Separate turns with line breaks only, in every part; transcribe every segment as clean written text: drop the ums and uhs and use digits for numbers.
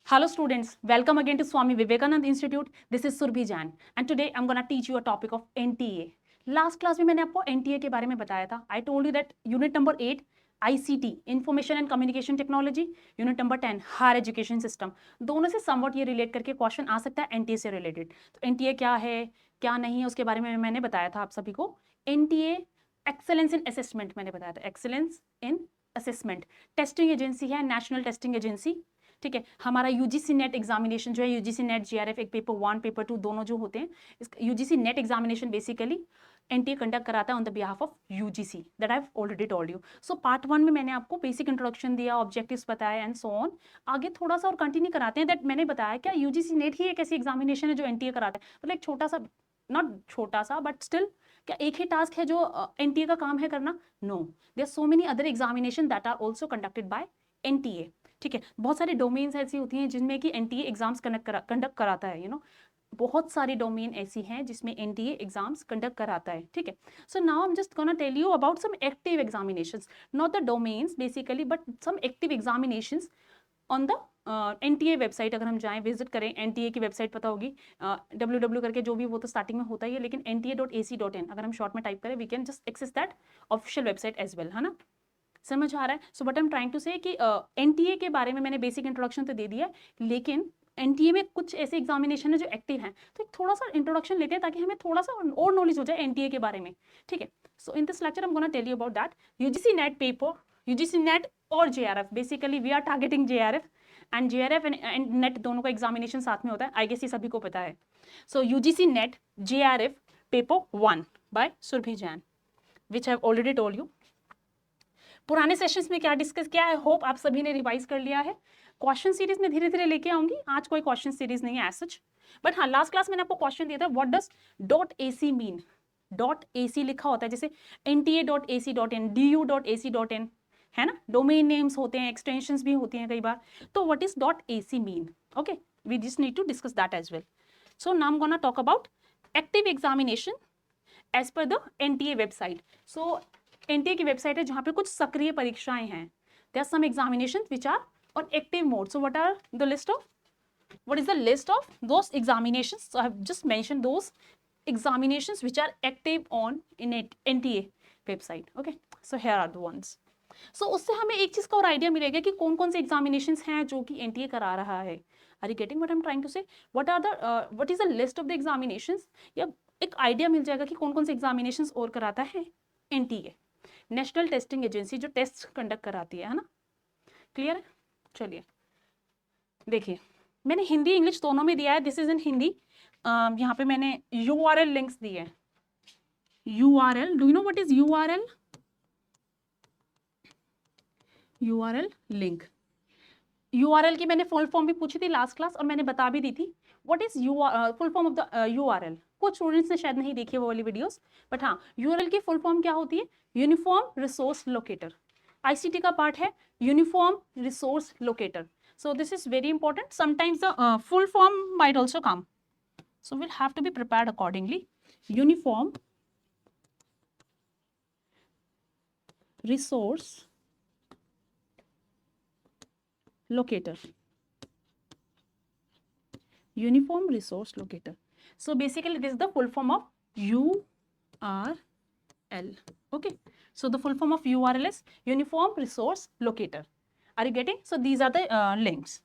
Hello students, welcome again to Swami Vivekananda Institute. This is Surbhi Jain and today I'm going to teach you a topic of NTA. Last class में मैंने आपको NTA के बारे में बताया था. I told you that unit number 8 ICT Information and Communication Technology, unit number 10 Higher Education System. दोनों से somewhat ये relate करके question आ सकता है NTA से related. तो NTA क्या है, क्या नहीं है, उसके बारे में मैंने बताया था आप सभी को. NTA Excellence in Assessment मैंने बताया था. Excellence in Assessment. Testing agency है, नेशनल टेस्टिंग एजेंसी. ठीक है, हमारा यूजीसी नेट एग्जामिनेशन जो है, यूजीसी नेट जीआरएफ, एक पेपर 1 पेपर 2 दोनों जो होते हैं, इस UGC net examination basically NTA conduct कराता है on the behalf of UGC. That I have already told you. So part 1 में मैंने आपको बेसिक इंट्रोडक्शन दिया, ऑब्जेक्टिव्स बताया एंड सो ऑन. आगे थोड़ा सा और कंटिन्यू कराते हैं. दैट मैंने बताया क्या यूजीसी नेट ही एक ऐसी एग्जामिनेशन है जो एनटीए कराता है. मतलब एक छोटा सा, नॉट छोटा सा बट स्टिल, क्या एक ही टास्क है जो एनटीए का काम है करना? No, there are so many other examination that are also conducted by NTA. ठीक है, बहुत सारी डोमेन्स ऐसी होती हैं जिनमें कि एनटीए एग्जाम्स कंडक्ट कराता है. बहुत सारी डोमेन ऐसी हैं जिसमें एनटीए एग्जाम्स कंडक्ट कराता है. ठीक है, so now I am just gonna tell you about some active examinations, not the domains basically but some active examinations on the NTA website. अगर हम जाएं, विजिट करें, एनटीए की वेबसाइट पता होगी, www करके जो भी, वो तो स्टार्टिंग में होता ही है, लेकिन nta.ac.in अगर हम शॉर्ट में टाइप करें, we can just access that official website as well. है ना, समझ आ रहा है? So but I am trying to say कि एनटीए के बारे में मैंने बेसिक इंट्रोडक्शन तो दे दिया है, लेकिन एनटीए में कुछ ऐसे एग्जामिनेशन है जो एक्टिव हैं, तो एक थोड़ा सा इंट्रोडक्शन लेते हैं ताकि हमें थोड़ा सा और नॉलेज हो जाए एनटीए के बारे में. ठीक है, so in this lecture I am gonna tell you about that UGC NET paper, UGC NET और JRF. Basically we are targeting JRF and JRF and NET दोनों का एग्जामिनेशन साथ में होता है. आई गेस ये सभी को पता है. So UGC NET JRF paper 1 by Surabhi Jain, which I have already told you. पुराने सेशंस में क्या डिस्कस किया है, होप आप सभी ने रिवाइज कर लिया है. क्वेश्चन सीरीज में धीरे धीरे लेके आऊंगी, आज कोई क्वेश्चन सीरीज नहीं है एज सच, बट हाँ लास्ट क्लास मैंने आपको क्वेश्चन दिया था, what does .ac mean. .ac लिखा होता है जैसे nta.ac.in, du.ac.in, है ना, डोमेन नेम्स होते हैं, एक्सटेंशंस भी होती हैं कई बार. तो what is .ac mean? Okay, we just need to discuss that as well. So now I am gonna talk about active examination as per the NTA website. So NTA की website है जहाँ पे कुछ सक्रिय परीक्षाएं हैं. There are some examinations which are on active mode. So what are the list of, what is the list of those examinations? So I have just mentioned those examinations which are active on in NTA website. Okay, so here are the ones. So उससे हमें एक चीज का और idea मिलेगा कि कौन कौन से एग्जामिनेशंस हैं जो कि एनटीए करा रहा है. Are you getting what I'm trying to say? What is the list of the examinations? या एक आइडिया मिल जाएगा कि कौन कौन से एग्जामिनेशंस और कराता है एनटीए, नेशनल टेस्टिंग एजेंसी, जो टेस्ट कंडक्ट कराती है ना. क्लियर है? चलिए देखिए, मैंने हिंदी इंग्लिश दोनों में दिया है. This is in Hindi. यहाँ पे मैंने URL लिंक्स दिए हैं. URL, do you know what is URL? URL link. URL की मैंने फुल फॉर्म भी पूछी थी लास्ट क्लास और मैंने बता भी दी थी what is full form of the URL. कुछ स्टूडेंट्स ने शायद नहीं देखी वो वाली वीडियोस, बट हाँ, URL की फुल फॉर्म क्या होती है? Uniform resource locator. ICT का पार्ट है uniform resource locator. So this is very important. Sometimes the full form might also come. So we'll have to be prepared accordingly. Uniform resource locator. Uniform resource locator. So basically this is the full form of URL. Okay. So the full form of URL is Uniform Resource Locator. Are you getting? So these are the links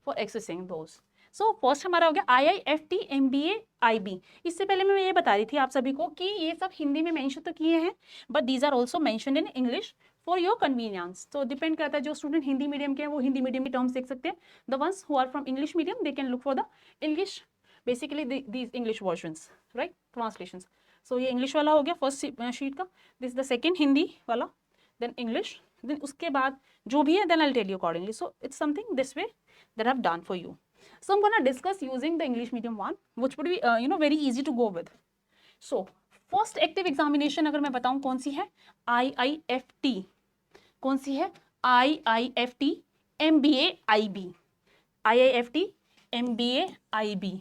for accessing those. So first हमारा हो गया IIFT MBA IB. इससे पहले मैं ये बता रही थी आप सभी को कि ये सब हिंदी में मेंशन तो किए हैं, but these are also mentioned in English for your convenience. तो डिपेंड करता है, जो स्टूडेंट हिंदी मीडियम के हैं वो हिंदी मीडियम की टर्म्स देख सकते हैं. The ones who are from English medium they can look for the English, basically these English versions, right, translations. So ये इंग्लिश वाला हो गया फर्स्ट शीट का. दिस द सेकेंड हिंदी वाला, देन इंग्लिश, then उसके बाद जो भी है then I'll tell you accordingly. So it's something this way that I've done for you. So I'm gonna discuss using the English medium one, which would be very easy to go with. So first active examination अगर मैं बताऊं कौन सी है, IIFT. कौन सी है? IIFT MBA IB. IIFT MBA IB.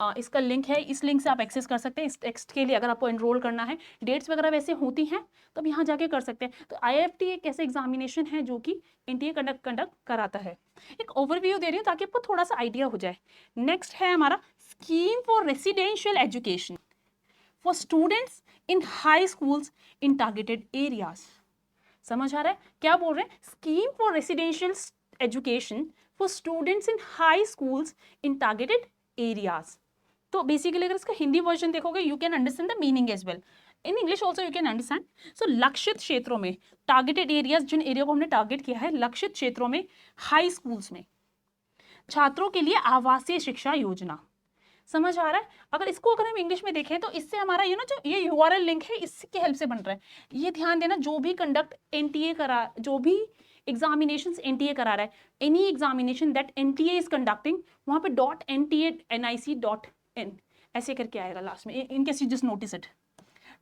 इसका लिंक है, इस लिंक से आप एक्सेस कर सकते हैं इस टेक्स्ट के लिए। अगर आपको एनरोल करना है, डेट्स वगैरह वैसे होती हैं तो आप यहाँ जाके कर सकते हैं। तो IIFT एक ऐसे एग्जामिनेशन है जो कि NTA कंडक्ट कराता है। एक ओवरव्यू दे रही हूँ ताकि आपको थोड़ा सा आइडिया हो जाए। नेक्स्ट है हमारा scheme for residential education for students in high schools in targeted areas. समझ आ रहा है क्या बोल रहे हैं? Scheme for residential education for students in high schools in targeted areas. तो बेसिकली अगर इसका हिंदी वर्जन देखोगे, you can understand the meaning as well, in English also you can understand. So लक्षित क्षेत्रों में, टारगेटेड एरियाज, जिन एरिया को हमने target किया है, लक्षित क्षेत्रों में, हाई स्कूल्स में छात्रों के लिए आवासीय शिक्षा योजना। समझ आ रहा है? अगर इसको अगर हम इंग्लिश में देखें तो इससे हमारा ये ना जो ये URL लिंक है इसकी हेल्प से बन रहा है। ये ध्यान देना, जो भी कंडक्ट NTA करा, जो भी एग्जामिनेशंस NTA करा रहा है, any examination that NTA is conducting, वहां पे .nta.nic.in ऐसे करके आएगा लास्ट में। इनके just notice it,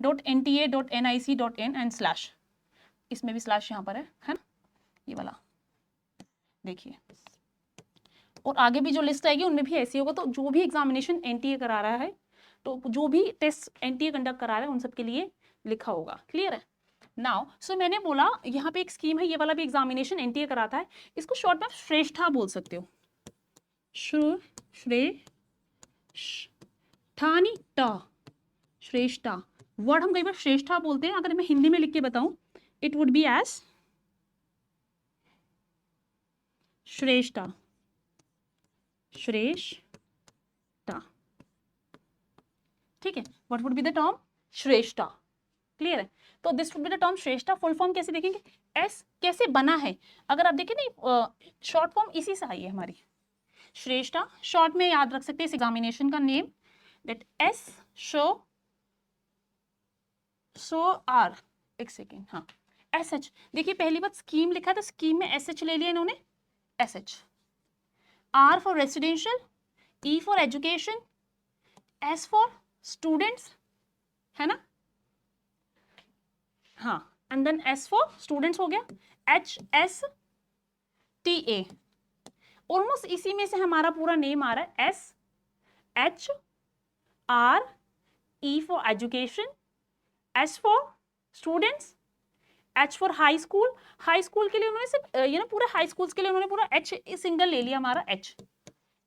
.nta.nic.in and slash, इसमें भी स्लैश यहाँ पर है ना, ये वाला देखिए। और आगे भी जो लिस्ट आएगी उनमें भी ऐसे होगा। तो जो भी एग्जामिनेशन NTA करा रहा है, तो जो भी टेस्ट NTA कंडक्ट करा रहा है, उन सब के लिए लिखा होगा। क्लियर है? नाउ सो मैंने बोला यहाँ पे एक स्कीम है, ये वाला भी एग्जामिनेशन NTA कराता है। इसको शॉर्ट में श्रेष्ठा बोल सकते हो, श्रेष्ठा वर्ड हम कई बार श्रेष्ठा बोलते हैं। अगर मैं हिंदी में लिख के बताऊं, it would be as Shreshta, Shreshta. ठीक है, what would be the term? Shreshta. Clear है? तो this would be the term Shreshta. Full form कैसे देखेंगे? एस कैसे बना है, अगर आप देखें ना, शॉर्ट फॉर्म इसी से आई है हमारी, श्रेष्ठा। शॉर्ट में याद रख सकते हैं इस एग्जामिनेशन का name, that S so R, एक सेकेंड, हाँ, SH। देखिए पहली बात स्कीम लिखा था, स्कीम में SH ले लिया इन्होंने, SH। R for residential, E for education, S for students, है ना, हाँ, and then S for students हो गया, HSTA। ऑलमोस्ट इसी में से हमारा पूरा नेम आ रहा है, SHRE for education, S for students, H for high school। High school के लिए उन्होंने सिर्फ ये ना, पूरे हाई स्कूल्स के लिए उन्होंने पूरा H सिंगल ले लिया हमारा, H,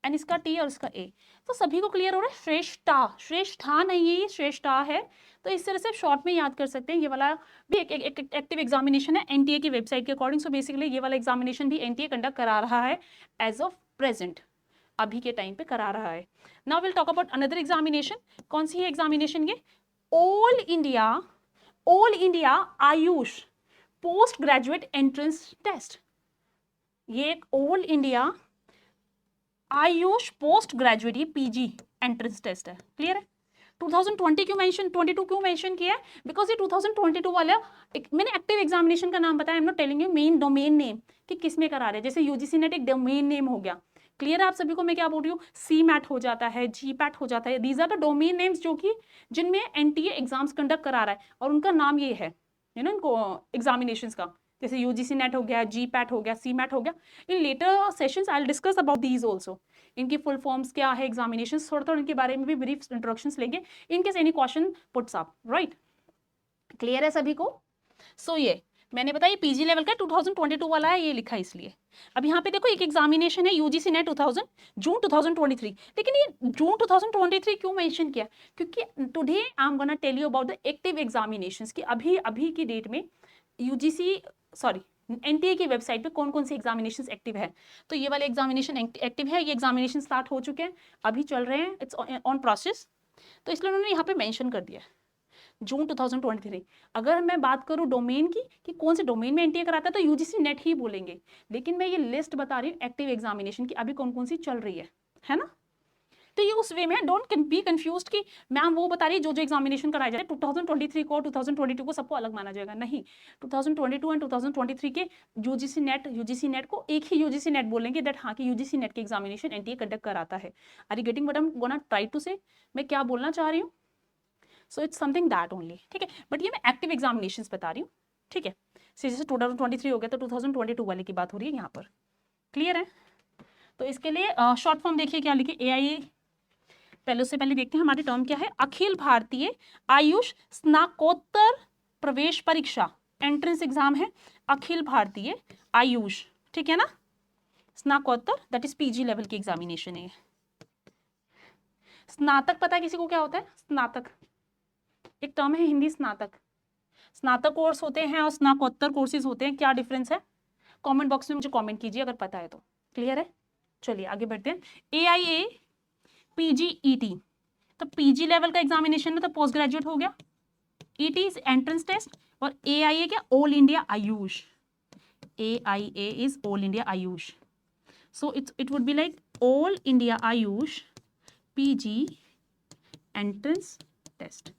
एंड इसका T और इसका A। तो सभी को क्लियर हो रहा है? श्रेष्ठा, श्रेष्ठा नहीं है, ये श्रेष्ठा है। तो इस तरह से शॉर्ट में याद कर सकते हैं। ये वाला भी एक एक्टिव एग्जामिनेशन है NTA की वेबसाइट के अकॉर्डिंग। सो बेसिकली ये वाला एग्जामिनेशन भी NTA कंडक्ट करा रहा है एज ऑफ प्रेजेंट, अभी के टाइम पे करा रहा है। Now will talk about another examination. कौन सी है एग्जामिनेशन? ये all India AYUSH post graduate entrance test. ये एक all India AYUSH post graduate, ये PG एंट्रेंस टेस्ट है। क्लियर है? 2020 क्यों मेंशन, 22 क्यों मेंशन किया है? बिकॉज ये 2022 वाला मैंने एक्टिव एग्जामिनेशन का नाम बताया। I am not telling you main domain name कि किस में करा रहे हैं। जैसे UGC नेट एक डोमेन नेम हो गया। क्लियर है आप सभी को मैं क्या बोल रही हूँ? CMAT हो जाता है, GPAT हो जाता है। These are the domain names जो कि जिनमें NTA एग्जाम्स कंडक्ट करा रहा है और उनका नाम ये है, यू नो, इनको एग्जामिनेशंस का। जैसे UGC नेट हो गया, GPAT हो गया, CMAT हो गया। In later sessions I will discuss about these also. इनकी फुल फॉर्म्स क्या है, एग्जामिनेशन, थोड़ा इनके बारे में भी ब्रीफ इंट्रोडक्शंस लेंगे इन case any question puts up, right? Clear है सभी को? सो ये मैंने बताया PG लेवल का 2022 वाला है, ये लिखा है इसलिए। अब यहाँ पे देखो एक एग्जामिनेशन है UGC नेट 2000 जून 2023। लेकिन ये जून 2023 क्यों मेंशन किया? क्योंकि today I am gonna tell you about the active examinations की अभी की डेट में NTA की वेबसाइट पे कौन कौन सी एग्जामिनेशंस एक्टिव है। तो ये वाले एग्जामिनेशन एक्टिव है, ये एग्जामिनेशन स्टार्ट हो चुके हैं, अभी चल रहे हैं, इट्स ऑन प्रोसेस। तो इसलिए उन्होंने यहाँ पे मेंशन कर दिया जून 2023। अगर मैं बात करूँ डोमेन की कि कौन से डोमेन में NTA कराता है तो UGC नेट ही बोलेंगे। लेकिन मैं ये लिस्ट बता रही हूँ एक्टिव एग्जामिनेशन की, अभी कौन कौन सी चल रही है ना। तो ये उस वे में डोंट बी कंफ्यूज्ड कि मैम वो बता रही है जो एग्जामिनेशन कराया जाए 2023 को 2022 को सबको अलग माना जाएगा। नहीं, 2022 एंड 2023 के UGC नेट को एक ही UGC नेट बोलेंगे, दैट हाँ कि UGC नेट के एग्जामिनेशन NTA कंडक्ट कराता है। Are you getting what I am gonna try to say? मैं क्या बोलना चाह रही हूँ? So it's something that only, ठीक है। बट ये मैं एक्टिव एग्जामिनेशंस बता रही हूँ, ठीक है। जैसे 2023 हो गया तो 2022 वाले की बात हो रही है यहाँ पर। क्लियर है? तो इसके लिए शॉर्ट फॉर्म देखिए क्या लिखे, पहले उससे पहले देखते हैं हमारी टर्म क्या है। अखिल भारतीय आयुष स्नाकोत्तर प्रवेश परीक्षा, एंट्रेंस एग्जाम है अखिल भारतीय आयुष, ठीक है ना, स्नाकोत्तर दैट इज पीजी लेवल की एग्जामिनेशन है। स्नातक पता है किसी को क्या होता है? स्नातक एक टर्म है हिंदी, स्नातक। स्नातक कोर्स होते हैं और स्नाकोत्तर कोर्सेज होते हैं, क्या डिफरेंस है? कमेंट बॉक्स में मुझे कमेंट कीजिए अगर पता है तो। क्लियर है? चलिए आगे बढ़ते हैं। AIA PGET, तो पीजी लेवल का एग्जामिनेशन है तो पोस्ट ग्रेजुएट हो गया। ET इज एंट्रेंस टेस्ट और AIA क्या? All India Ayush. AIA is all India Ayush, so it would be like all India Ayush PG entrance test.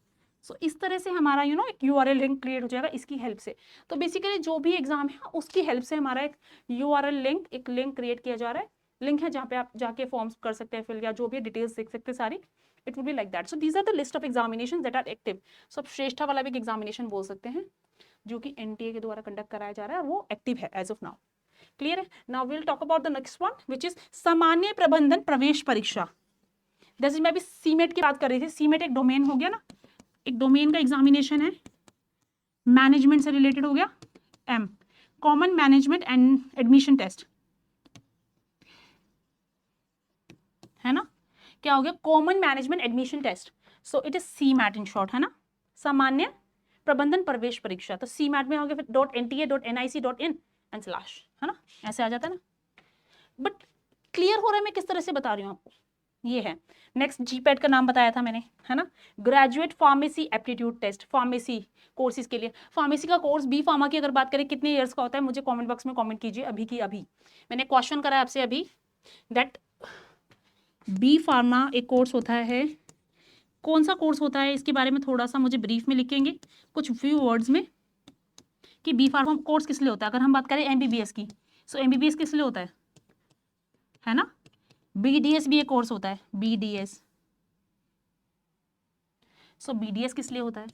So इस तरह से हमारा एक URL लिंक क्रिएट हो जाएगा इसकी हेल्प से। तो बेसिकली जो भी एग्जाम है उसकी हेल्प से हमारा एक URL लिंक, एक लिंक क्रिएट किया जा रहा है। लिंक है जहाँ पे आप जाके फॉर्म्स कर सकते हैं फिल, या जो भी डिटेल्स देख सकते हैं सारी। It will be like that. So these are the list of examination that are active. So Shreshtha वाला भी एक एग्जामिनेशन बोल सकते हैं जो कि NTA के द्वारा कंडक्ट कराया जा रहा है और वो एक्टिव है एज ऑफ नाउ। क्लियर है? Now will talk about the next one which is सामान्य प्रबंधन प्रवेश परीक्षा। जैसे मैं अभी सीमेट की बात कर रही थी, सीमेट एक डोमेन हो गया ना, एक डोमेन का एग्जामिनेशन है, मैनेजमेंट से रिलेटेड हो गया। M common management and admission test है ना, क्या हो गया? Common management admission test. So it is CMAT in short, है ना, सामान्य प्रबंधन प्रवेश परीक्षा। तो CMAT में हो गया फिर .NTA.NIC.in एंड स्लैश, है ना, ऐसे आ जाता है ना। बट क्लियर हो रहा है मैं किस तरह से बता रही हूँ आपको? ये है नेक्स्ट। GPAT का नाम बताया था मैंने, है ना, graduate pharmacy aptitude test, pharmacy courses के लिए। फार्मेसी का कोर्स बी फार्मा की अगर बात करें कितने इयर्स का होता है, मुझे कमेंट बॉक्स में कमेंट कीजिए अभी की अभी। मैंने क्वेश्चन करा है आपसे अभी दैट बी फार्मा एक कोर्स होता है, कौन सा कोर्स होता है इसके बारे में थोड़ा सा मुझे ब्रीफ में लिखेंगे कुछ फ्यू वर्ड्स में कि बी फार्मा कोर्स किस लिए होता है। अगर हम बात करें MBBS की, सो MBBS किस लिए होता है ना। BDS भी एक कोर्स होता है, BDS। सो BDS किस लिए होता है?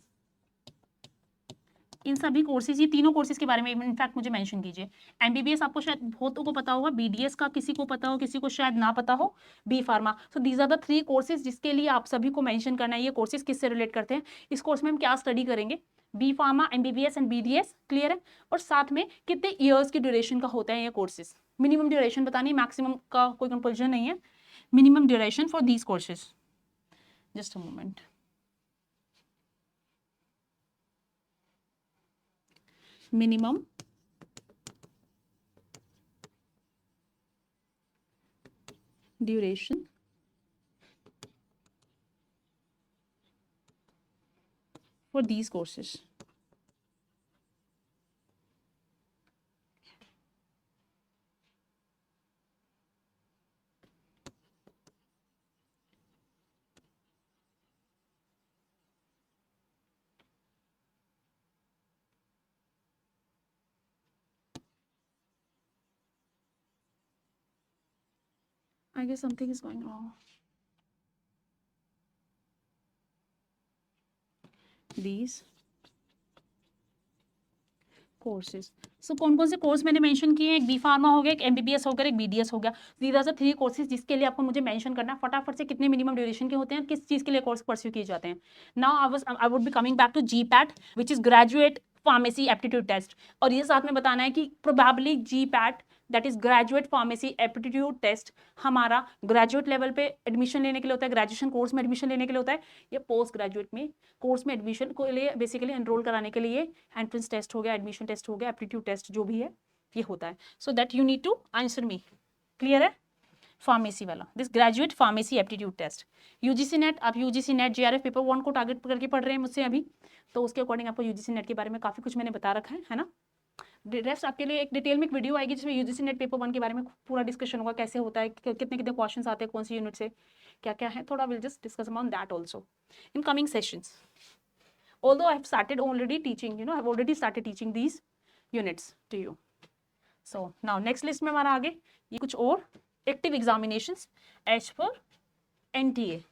इन सभी कोर्सेज, ये तीनों कोर्सेज के बारे में इनफैक्ट मुझे मेंशन कीजिए। MBBS आपको शायद बहुतों को पता होगा, BDS का किसी को पता हो, किसी को शायद ना पता हो, B pharma. So these are the 3 courses जिसके लिए आप सभी को मेंशन करना है ये कोर्सेज किससे रिलेट करते हैं। इस कोर्स में हम क्या स्टडी करेंगे? B pharma, MBBS and BDS। Clear है? और साथ में कितने ईयर्स की ड्यूरेशन का होता है ये कोर्सेज। मिनिमम ड्यूरेशन बतानी, मैक्सिमम का कोई कंपल्शन नहीं है। Minimum duration for these courses. Just a moment. minimum duration for these courses. I guess something is going wrong. These courses. So कौन कौन से कोर्स मैंने मेंशन किए हैं? एक बी फार्मा हो गया, एक MBBS हो गया, एक BDS हो गया। दीज आर द 3 कोर्सेज जिसके लिए आपको मुझे मेंशन करना है फटाफट से कितने मिनिमम ड्यूरेशन के होते हैं, किस चीज़ के लिए कोर्स परस्यू किए जाते हैं। Now I would be coming back to GPAT which is graduate pharmacy aptitude test. और ये साथ में बताना है कि probably GPAT that is graduate pharmacy aptitude test हमारा ग्रेजुएट लेवल पे एडमिशन लेने के लिए होता है, ग्रेजुएशन कोर्स में एडमिशन लेने के लिए होता है, या पोस्ट ग्रेजुएट में कोर्स में एडमिशन को लिए बेसिकली एनरोल कराने के लिए एंट्रेंस टेस्ट हो गया, एडमिशन टेस्ट हो गया, एप्टीट्यूड टेस्ट जो भी है ये होता है। So that you need to answer me. Clear है? फार्मेसी वाला this graduate pharmacy aptitude test. UGC net, आप UGC नेट JRF पेपर 1 को टारगेट करके पढ़ रहे हैं मुझसे अभी, तो उसके अकॉर्डिंग आपको UGC नेट के बारे में काफ़ी कुछ मैंने बता रखा है ना। रेस्ट आपके लिए एक डिटेल में एक वीडियो आएगी जिसमें UGC नेट पेपर 1 के बारे में पूरा डिस्कशन होगा, कैसे होता है, कितने कितने क्वेश्चंस आते हैं, कौन सी यूनिट से क्या क्या है, थोड़ा will just discuss about that also in coming sessions. Although I have started already teaching, I have already started teaching these units to you. So now next list में हमारा आगे ये कुछ और active examinations as per NTA.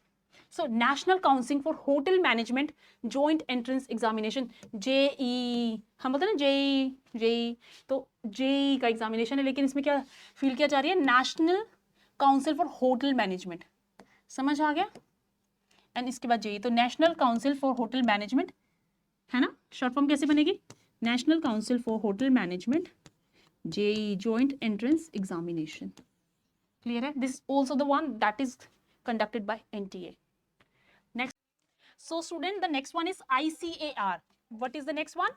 So National Council for Hotel Management Joint Entrance Examination JEE, हम बोलते हैं ना JEE, तो JEE का एग्जामिनेशन है, लेकिन इसमें क्या फील किया जा रही है? National council for hotel management. समझ आ गया? एंड इसके बाद जेई, तो national council for hotel management है ना, शॉर्ट फॉर्म कैसे बनेगी, national council for hotel management, JEE joint entrance examination. Clear है, this also the one that is conducted by NTA. Next, so student, the next one is ICAR. What is the next one?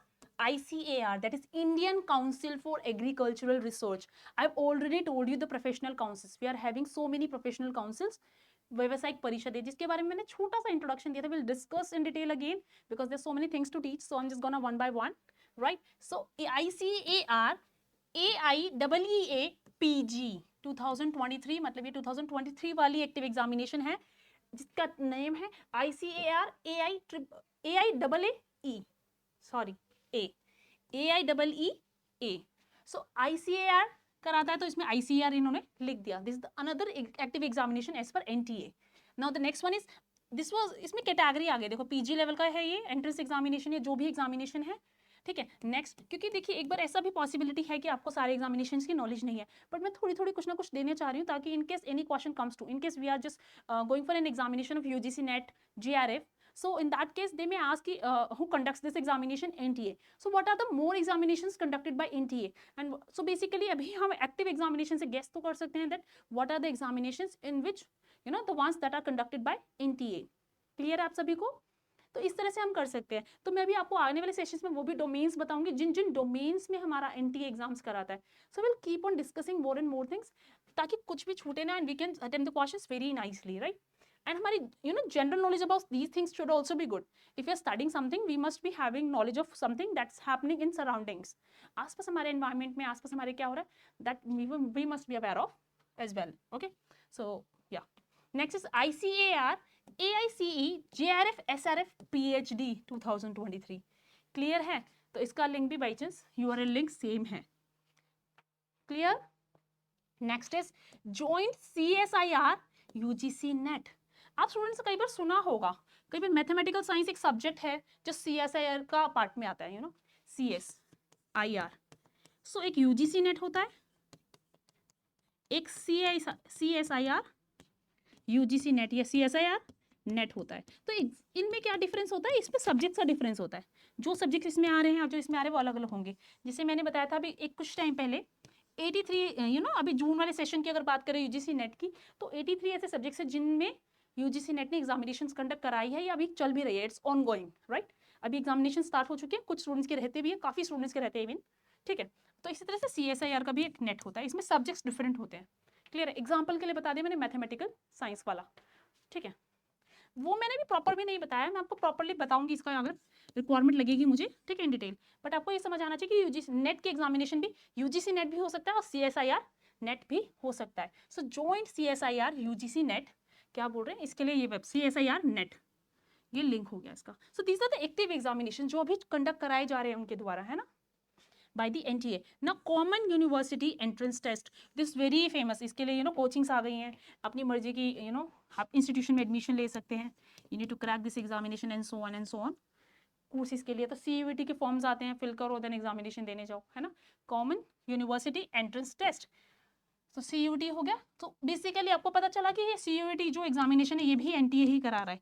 ICAR, that is Indian Council for Agricultural Research. I've already told you the professional councils. We are having so many professional councils. व्यवसायिक परिषद है जिसके बारे में मैंने छोटा सा introduction दिया था. We'll discuss in detail again because there's so many things to teach. So I'm just gonna one by one, right? So ICAR, AIEEA-PG 2023, मतलब ये 2023 वाली एक्टिव एग्जामिनेशन है जिसका नेम है ICAR AIEEE, sorry AIEEA. So ICAR कराता है तो इसमें ICAR इन्होंने लिख दिया. This the another active examination as पर NTA. Now the next one is this was, इसमें कैटेगरी आ गई देखो, PG लेवल का है ये एंट्रेंस एग्जामिनेशन, ये जो भी एग्जामिनेशन है, ठीक है. नेक्स्ट, क्योंकि देखिए एक बार ऐसा भी पॉसिबिलिटी है कि आपको सारे एग्जामिनेशन की नॉलेज नहीं है, बट मैं थोड़ी थोड़ी कुछ ना कुछ देने चाह रही हूँ ताकि in case any question comes to, in case we are just going for an examination of UGC net JRF. So in that case they may ask who conducts this examination, NTA. So what are the more examinations conducted by NTA? And so basically अभी हम active examination से guess तो कर सकते हैं that what are the examinations in which you know the ones that are conducted by NTA. Clear है आप सभी को? तो इस तरह से हम कर सकते हैं. तो मैं भी आपको आने वाले सेशंस में वो भी डोमेन्स बताऊंगी जिन जिन डोमेन्स में हमारा NTA एग्जाम्स कराता है. So will keep on discussing more and more things ताकि कुछ भी छूटे ना and we can attempt the questions very nicely, right. And हमारी general knowledge about these things should also be good. If we are studying something, we must be having knowledge of something that's happening in surroundings. आसपास हमारे environment में आसपास हमारे क्या हो रहा है, that we must be aware of as well. Okay, so yeah. Next is ICAR AICE JRF SRF PhD 2023. Clear है? तो इसका लिंक भी by chance URL link same है. Clear? Next is joint CSIR UGC NET. आप students कई बार सुना होगा, कई बार मैथमेटिकल साइंस एक सब्जेक्ट है जो CSIR का पार्ट में आता है, CSIR. सो एक UGC नेट होता है, एक CSIR UGC नेट या CSIR नेट होता है. तो इनमें क्या डिफरेंस होता है, इसमें सब्जेक्ट का डिफरेंस होता है. जो सब्जेक्ट इसमें आ रहे हैं और जो इसमें आ रहे हैं वो अलग अलग होंगे. जैसे मैंने बताया था अभी कुछ टाइम पहले 83 अभी जून वाले सेशन की अगर बात करें UGC नेट की, तो 83 ऐसे सब्जेक्ट्स हैं जिनमें UGC नेट ने एग्जामिनेशन कंडक्ट कराई है या अभी चल भी रही है. It's on going, right. अभी एग्जामिनेशन स्टार्ट हो चुके हैं, कुछ स्टूडेंट्स के रहते भी हैं, काफी स्टूडेंट्स के रहते हैं इवन, ठीक है. तो इसी तरह से CSIR का भी एक नेट होता है, इसमें सब्जेक्ट्स डिफरेंट होते हैं. क्लियर है? एग्जाम्पल के लिए बता दिया मैंने मैथमेटिकल साइंस वाला, ठीक है. वो मैंने भी प्रॉपर भी नहीं बताया, मैं आपको प्रॉपरली बताऊंगी इसका अगर रिक्वायरमेंट लगेगी मुझे, ठीक है, इन डिटेल. बट आपको ये समझ आना चाहिए कि UGC नेट के एग्जामिनेशन भी UGC नेट भी हो सकता है और CSIR नेट भी हो सकता है. So joint CSIR UGC net क्या बोल रहे हैं, इसके लिए ये वेब CSIR नेट, ये लिंक हो गया इसका. So these are the active examination जो अभी कंडक्ट कराए जा रहे हैं उनके द्वारा, है ना, by the NTA. Now common university entrance test, this very famous. इसके लिए कोचिंग्स आ गई हैं, अपनी मर्जी की आप इंस्टीट्यूशन में एडमिशन ले सकते हैं. You need to crack this examination and so on and so on. Courses के लिए तो CUET के फॉर्म्स आते हैं, फिल करो देन एग्जामिनेशन देने जाओ, है ना. कॉमन यूनिवर्सिटी एंट्रेंस टेस्ट, तो CUET हो गया. तो बेसिकली आपको पता चला कि ये CUET जो एग्जामिनेशन है ये भी NTA ही करा रहा है.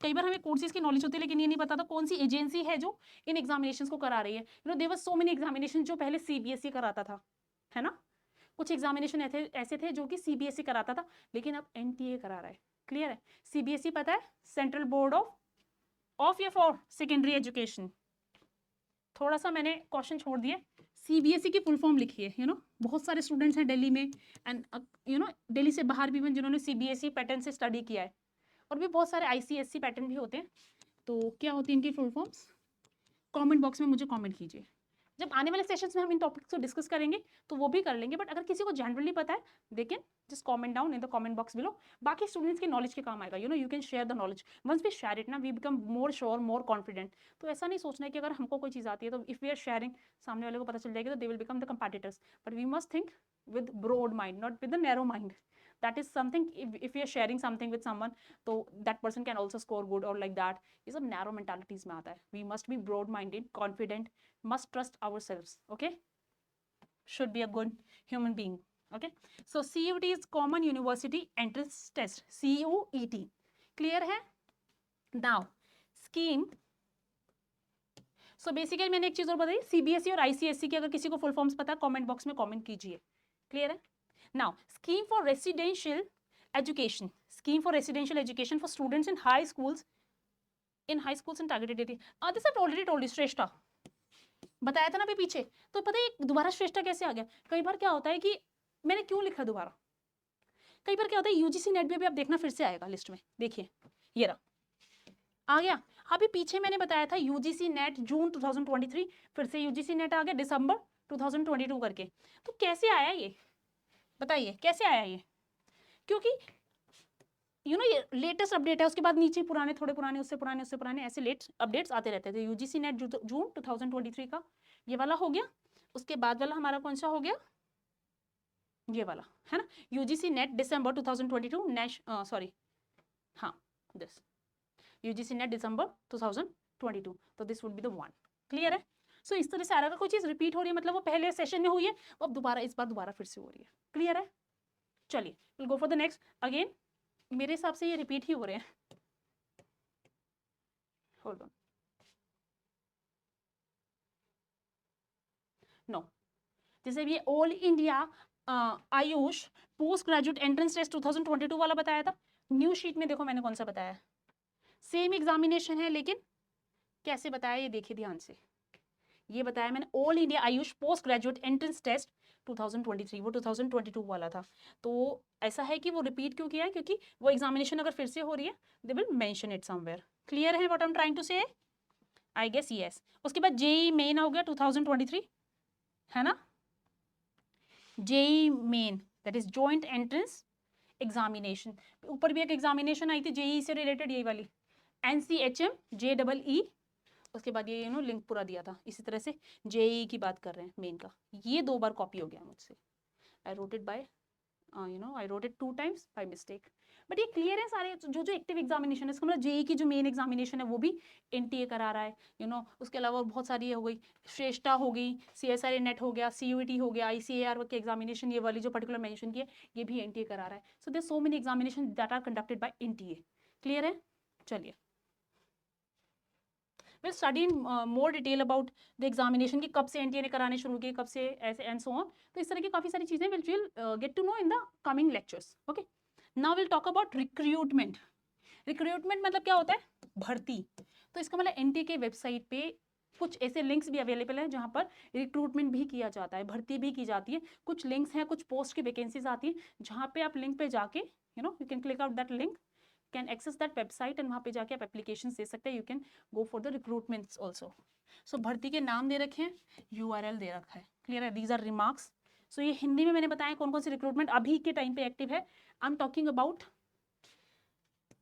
कई बार हमें कोर्सेज की नॉलेज होती है लेकिन ये नहीं पता था कौन सी एजेंसी है जो इन एग्जामिनेशंस को करा रही है. There were so many examination जो पहले CBSE कराता था, है ना. कुछ एग्जामिनेशन ऐसे थे जो कि CBSE कराता था लेकिन अब NTA करा रहा है. क्लियर है? CBSE पता है, सेंट्रल बोर्ड ऑफ या फॉर सेकेंडरी एजुकेशन. थोड़ा सा मैंने क्वेश्चन छोड़ दिए. CBSE की फुल फॉर्म लिखी है. बहुत सारे स्टूडेंट्स हैं दिल्ली में एंड दिल्ली से बाहर भी हैं जिन्होंने CBSE पैटर्न से स्टडी किया है, और भी बहुत सारे ICSE पैटर्न भी होते हैं. तो क्या होती है इनकी फुल फॉर्म्स, कमेंट बॉक्स में मुझे कमेंट कीजिए. जब आने वाले सेशंस में हम इन टॉपिक्स को डिस्कस करेंगे तो वो भी कर लेंगे, बट अगर किसी को जनरली पता है they can just comment down in the comment box below. बाकी स्टूडेंट्स के नॉलेज के काम आएगा. You can share the knowledge. Once we share it ना we become more sure, more confident. तो ऐसा नहीं सोचना है कि अगर हमको कोई चीज़ आती है तो इफ़ वी आर शेयरिंग, सामने वाले को पता चल जाएगी तो they will become the competitors. But we must think with broad mind, not with the narrow mind. That is something, if we are sharing something with someone, so that person can also score good or like that. ये सब narrow mentalities में आता है. We must be broad minded, confident, must trust ourselves. Okay, should be a good human being. Okay, so CUET is common university entrance test, CUET. Clear है? Now scheme, so basically मैंने एक चीज और बताई, CBSE और ICSE की अगर किसी को फुल फॉर्म्स पता है कमेंट बॉक्स में कमेंट कीजिए, क्लियर है। Now scheme for residential education, scheme for residential education for students in high schools and targeted area, this I already told, Shreshtha बताया था ना अभी पीछे। तो पता है दोबारा श्रेष्ठा कैसे आ गया, कई बार क्या होता है कि मैंने क्यों लिखा दोबारा, कई बार क्या होता है यूजीसी नेट में भी आप देखना फिर से आएगा लिस्ट में, देखिए ये रहा आ गया। अभी पीछे मैंने बताया था यूजीसी नेट जून 2023, फिर से यूजीसी नेट आ गया दिसंबर 2022 करके। तो कैसे आया ये बताइए, कैसे आया ये, क्योंकि ये लेटेस्ट अपडेट है, उसके बाद नीचे पुराने, थोड़े पुराने, उससे पुराने ऐसे लेट अपडेट्स आते रहते थे। यूजीसी नेट जून 2023 का ये वाला हो गया, उसके बाद वाला हमारा कौन सा हो गया, ये वाला है ना, यूजीसी नेट दिसंबर 2022 सॉरी हाँ दिस यूजीसी नेट दिसंबर 2022, तो this would be the one, clear है। सो इस तरह से अगर कोई चीज रिपीट हो रही है मतलब वो पहले सेशन में हुई है, वो अब दोबारा इस बार दोबारा फिर से हो रही है, क्लियर है। चलिए will go for the next again, मेरे हिसाब से ये रिपीट ही हो रहे हैं, होल्ड ऑन, नो जैसे ये all India AYUSH post graduate entrance test 2022 वाला बताया था, न्यू शीट में देखो मैंने कौन सा बताया, सेम एग्जामिनेशन है लेकिन कैसे बताया ये देखिए ध्यान से, ये बताया मैंने all India AYUSH post graduate entrance test 2023, वो 2022 वाला था। तो ऐसा है कि वो रिपीट क्यों किया है, क्योंकि वो एग्जामिनेशन अगर फिर से हो रही है they will mention it somewhere, clear है what I am trying to say, I guess yes. उसके बाद जेई मेन हो गया 2023 है ना, JEE main that is joint entrance examination, ऊपर भी एक एग्जामिनेशन आई थी जेई से रिलेटेड यही वाली, NCHM JEE, उसके बाद ये लिंक पूरा दिया था। इसी तरह से जेई की बात कर रहे हैं मेन का, ये 2 बार कॉपी हो गया मुझसे, I wrote it by I wrote it 2 times by mistake, but ये क्लियर है सारे जो जो एक्टिव एग्जामिनेशन है, इसका मतलब जेई की जो मेन एग्जामिनेशन है वो भी एनटीए करा रहा है, उसके अलावा बहुत सारी ये हो गई, श्रेष्ठा हो गई, CSIR नेट हो गया, CUET हो गया, ICAR के एग्जामिनेशन ये वाली जो पर्टिकुलर मेंशन की है ये भी एनटीए करा रहा है। So there so many examination that are conducted by NTA, clear है। चलिए will study in more detail about the examination की कब से एनटीए ने कराने शुरू किए, कब से ऐसे एंड सो ऑन, तो इस तरह की काफ़ी सारी चीज़ें will get to know in the coming lectures. Okay, now will talk about recruitment. Recruitment मतलब क्या होता है, भर्ती। तो इसका मतलब एनटीए के वेबसाइट पे कुछ ऐसे लिंक्स भी अवेलेबल हैं जहाँ पर रिक्रूटमेंट भी किया जाता है, भर्ती भी की जाती है। कुछ लिंक्स हैं, कुछ पोस्ट की वैकेंसीज आती है जहाँ पे आप लिंक पे जाके you can click out that link, can access that website and वहाँ पे जाके आप एप्लीकेशन दे सकते हैं, you can go for the recruitments also. So भर्ती के नाम दे रखे हैं, URL दे रखा है, क्लियर है, दीज आर रिमार्क्स। सो ये हिंदी में मैंने बताया कौन कौन सी रिक्रूटमेंट अभी के टाइम पे एक्टिव है। I am talking about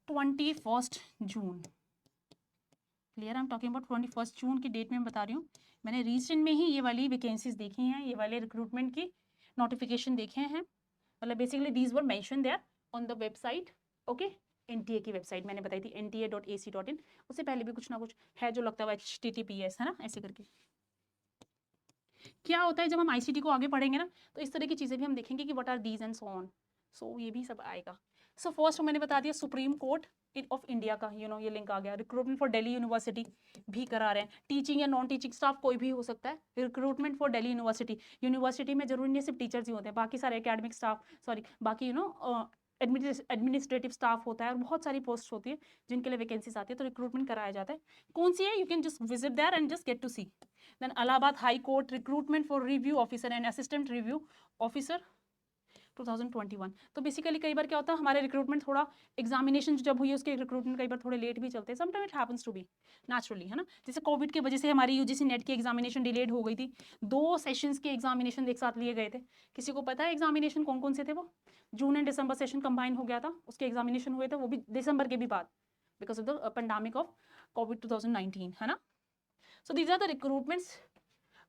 21 June, clear, I am talking about 21 जून की डेट में मैं बता रही हूँ। मैंने रिसेंट में ही ये वाली वैकेंसीज देखी हैं, ये वाले रिक्रूटमेंट की नोटिफिकेशन देखे हैं, मतलब basically these were mention there on the website. Okay, NTA की वेबसाइट मैंने बताई थी nta.ac.in, उससे पहले भी कुछ ना कुछ है जो लगता है HTTPS है ना, ऐसे करके। क्या होता है जब हम आईसीटी को आगे पढ़ेंगे ना तो इस तरह की चीज़ें भी हम देखेंगे कि what are these and so on, so ये भी सब आएगा। सो फर्स्ट मैंने बता दिया सुप्रीम कोर्ट ऑफ इंडिया का ये लिंक आ गया, रिक्रूटमेंट फॉर दिल्ली यूनिवर्सिटी भी करा रहे हैं, टीचिंग या नॉन टीचिंग स्टाफ कोई भी हो सकता है। रिक्रूटमेंट फॉर दिल्ली यूनिवर्सिटी में जरूरी नहीं सिर्फ टीचर्स ही होते हैं, बाकी सारे एकेडमिक स्टाफ, सॉरी बाकी एडमिनिस्ट्रेटिव स्टाफ होता है और बहुत सारी पोस्ट होती है जिनके लिए वैकेंसीज आती है, तो रिक्रूटमेंट कराया जाता है। कौन सी है, you can just visit there and just get to see. Then Allahabad high court recruitment for review officer and assistant review officer 2021। तो बेसिकली कई बार क्या होता है हमारे रिक्रूटमेंट थोड़ा एग्जामिनेशन जब हुई है उसके रिक्रूटमेंट कई बार थोड़े लेट भी चलते हैं, sometime it happens to be naturally, है ना। जैसे कोविड की वजह से हमारी यूजीसी नेट की एग्जामिनेशन डिलेड हो गई थी, 2 सेशंस के एग्जामिनेशन एक साथ लिए गए थे। किसी को पता है एग्जामिनेशन कौन कौन से थे, वो जून एंड दिसंबर सेशन कंबाइन हो गया था, उसके एग्जामिनेशन हुए थे, वो भी दिसंबर के भी बाद because of the pandemic of Covid 2019, है ना। So these are the recruitments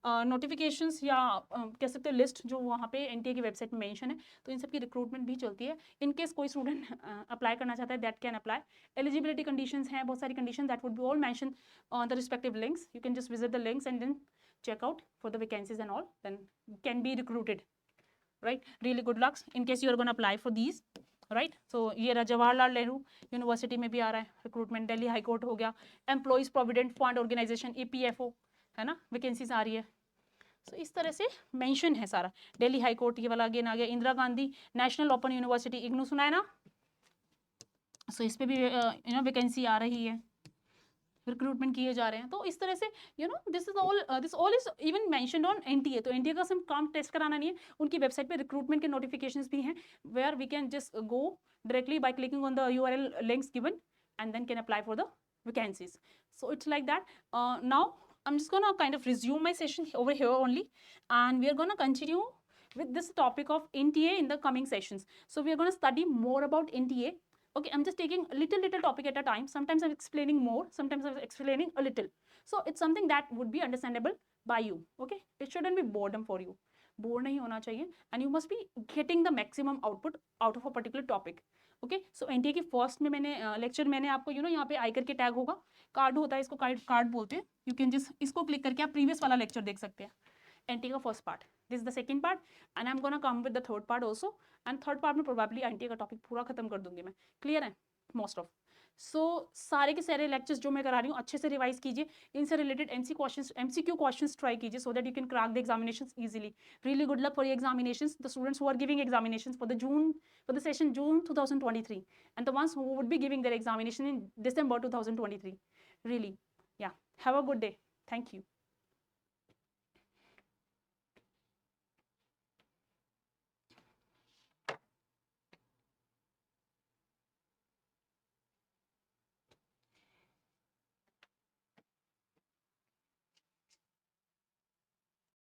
notifications या कह सकते हैं लिस्ट जो वहाँ पे एनटीए की वेबसाइट में मेंशन है, तो इन सब की रिक्रूटमेंट भी चलती है। इन केस कोई स्टूडेंट अप्लाई करना चाहता है that can apply. Eligibility conditions हैं, बहुत सारी condition that would be all mention on the respective links, you can just visit the links and then check out for the vacancies and all, then can be recruited, right? Really good luck in case you are going to apply for these right. So ये रहा Jawaharlal Nehru university में भी आ रहा है recruitment, Delhi high court हो गया, employees provident fund organisation EPFO, है ना, वैकेंसीज आ रही है। सो इस तरह से मेंशन है सारा। दिल्ली हाई कोर्ट ये वाला अगेन आ गया, Indira Gandhi national open university IGNOU सुना है ना, सो इस पे भी वैकेंसी आ रही है, रिक्रूटमेंट किए जा रहे हैं। तो इस तरह से this all is even mentioned on NTA। तो NTA का सिर्फ काम टेस्ट कराना नहीं है, उनकी वेबसाइट पे रिक्रूटमेंट के नोटिफिकेशंस भी हैं, where we can just go directly by clicking on the URL links given and then can apply for the vacancies. So it's like that. Now I'm just gonna kind of resume my session over here only, and we are gonna continue with this topic of NTA in the coming sessions. So we are gonna study more about NTA. Okay, I'm just taking a little topic at a time. Sometimes I'm explaining more, sometimes I'm explaining a little. So it's something that would be understandable by you. Okay, it shouldn't be boredom for you. Bore नहीं होना चाहिए, and you must be getting the maximum output out of a particular topic. Okay, so NTA की first में मैंने lecture मैंने आपको यहाँ पे आई करके टैग होगा, कार्ड होता है, इसको कार्ड बोलते हैं। यू कैन जस्ट इसको क्लिक करके आप प्रीवियस वाला लेक्चर देख सकते हैं। NTA का first part, this is the second part, and I am gonna come with the third part also. And third part में प्रोबेबली NTA का टॉपिक पूरा खत्म कर दूंगी मैं। क्लियर है मोस्ट ऑफ। सो सारे के सारे लेक्चर्स जो मैं करा रही हूँ अच्छे से रिवाइज कीजिए, इनसे रिलेटेड MCQ क्वेश्चंस ट्राई कीजिए, सो that you can crack the examinations easily. Really good luck for your examinations, the students who are giving examinations for the session June 2023, and the ones who would be giving their examination in December 2023. Really, yeah, have a good day. Thank you.